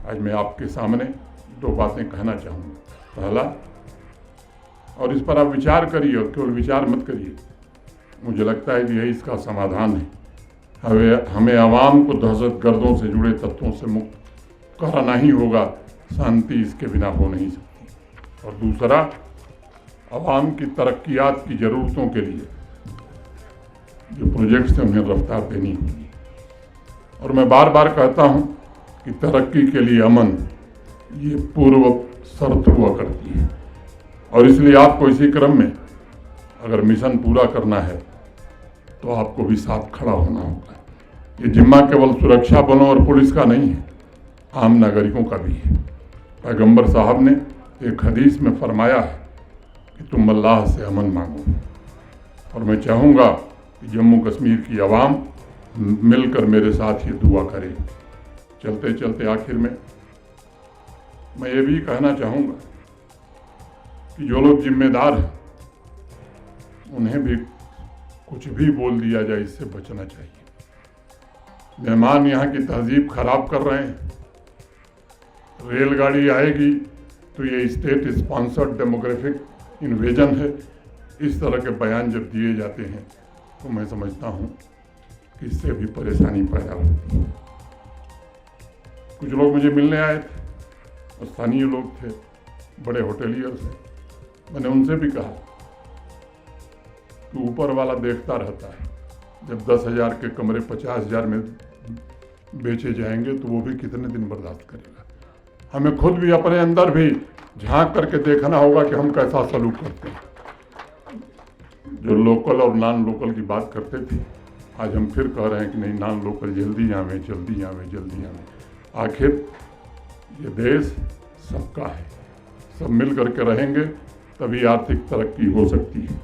आज मैं आपके सामने दो बातें कहना चाहूँगा। पहला, और इस पर आप विचार करिए और केवल विचार मत करिए, मुझे लगता है कि यही इसका समाधान है। हमें आवाम को दहशतगर्दों से जुड़े तत्वों से मुक्त कराना ही होगा, शांति इसके बिना हो नहीं सकती। और दूसरा, आवाम की तरक्कियात की ज़रूरतों के लिए जो प्रोजेक्ट्स हैं उन्हें रफ्तार देनी होगी। और मैं बार बार कहता हूं कि तरक्की के लिए अमन ये पूर्व शर्त हुआ करती है, और इसलिए आपको इसी क्रम में अगर मिशन पूरा करना है तो आपको भी साथ खड़ा होना होगा। ये जिम्मा केवल सुरक्षा बलों और पुलिस का नहीं है, आम नागरिकों का भी है। पैगंबर साहब ने एक हदीस में फरमाया है कि तुम अल्लाह से अमन मांगो, और मैं चाहूँगा कि जम्मू कश्मीर की आवाम मिलकर मेरे साथ ये दुआ करे। चलते चलते आखिर में मैं ये भी कहना चाहूँगा कि जो लोग जिम्मेदार हैं उन्हें भी कुछ भी बोल दिया जाए इससे बचना चाहिए। मेहमान यहाँ की तहजीब खराब कर रहे हैं। रेलगाड़ी आएगी तो ये स्टेट स्पॉन्सर्ड डेमोग्राफिक इन्वेजन है, इस तरह के बयान जब दिए जाते हैं तो मैं समझता हूँ कि इससे भी परेशानी पैदा होती है। कुछ लोग मुझे मिलने आए थे और स्थानीय लोग थे, बड़े होटेलियर थे। मैंने उनसे भी कहा कि ऊपर वाला देखता रहता है, जब 10,000 के कमरे 50,000 में बेचे जाएंगे तो वो भी कितने दिन बर्दाश्त करेगा। हमें खुद भी अपने अंदर भी झांक करके देखना होगा कि हम कैसा सलूक करते हैं। जो लोकल और नॉन लोकल की बात करते थे, आज हम फिर कह रहे हैं कि नहीं, नॉन लोकल जल्दी आवे, जल्दी आवे, जल्दी आवे। आखिर ये देश सबका है, सब मिल करके रहेंगे तभी आर्थिक तरक्की हो सकती है।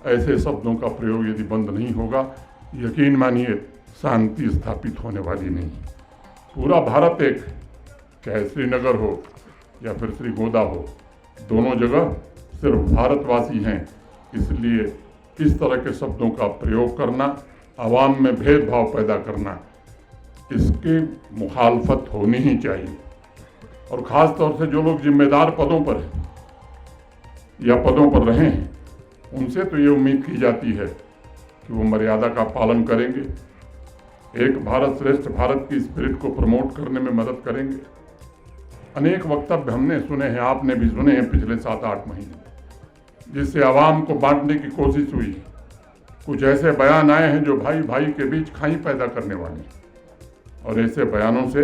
ऐसे शब्दों का प्रयोग यदि बंद नहीं होगा, यकीन मानिए शांति स्थापित होने वाली नहीं। पूरा भारत एक, चाहे श्रीनगर हो या फिर श्रीगोदा हो, दोनों जगह सिर्फ भारतवासी हैं। इसलिए इस तरह के शब्दों का प्रयोग करना, आवाम में भेदभाव पैदा करना, इसकी मुखालफत होनी ही चाहिए। और ख़ास तौर से जो लोग जिम्मेदार पदों पर हैं या पदों पर रहे हैं, उनसे तो ये उम्मीद की जाती है कि वो मर्यादा का पालन करेंगे, एक भारत श्रेष्ठ भारत की स्पिरिट को प्रमोट करने में मदद करेंगे। अनेक वक्तव्य हमने सुने हैं, आपने भी सुने हैं पिछले 7-8 महीने, जिससे आवाम को बांटने की कोशिश हुई। कुछ ऐसे बयान आए हैं जो भाई भाई के बीच खाई पैदा करने वाले, और ऐसे बयानों से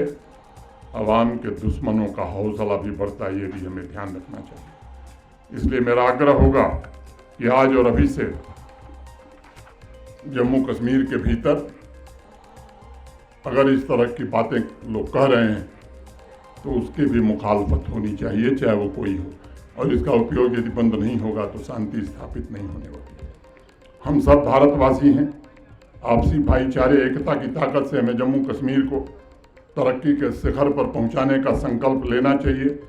आवाम के दुश्मनों का हौसला भी बढ़ता है, ये भी हमें ध्यान रखना चाहिए। इसलिए मेरा आग्रह होगा कि आज और अभी से जम्मू कश्मीर के भीतर अगर इस तरह की बातें लोग कह रहे हैं तो उसकी भी मुखालफत होनी चाहिए, चाहे वो कोई हो। और इसका उपयोग यदि बंद नहीं होगा तो शांति स्थापित नहीं होने वाली है। हम सब भारतवासी हैं, आपसी भाईचारे एकता की ताकत से हमें जम्मू कश्मीर को तरक्की के शिखर पर पहुंचाने का संकल्प लेना चाहिए।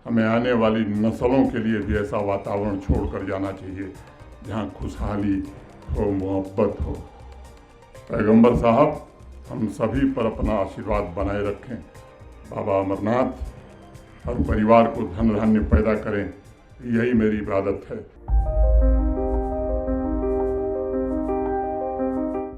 हमें आने वाली नस्लों के लिए भी ऐसा वातावरण छोड़कर जाना चाहिए जहां खुशहाली हो, मोहब्बत हो। पैगंबर साहब हम सभी पर अपना आशीर्वाद बनाए रखें। बाबा अमरनाथ हर परिवार को धन धान्य पैदा करें, यही मेरी इबादत है।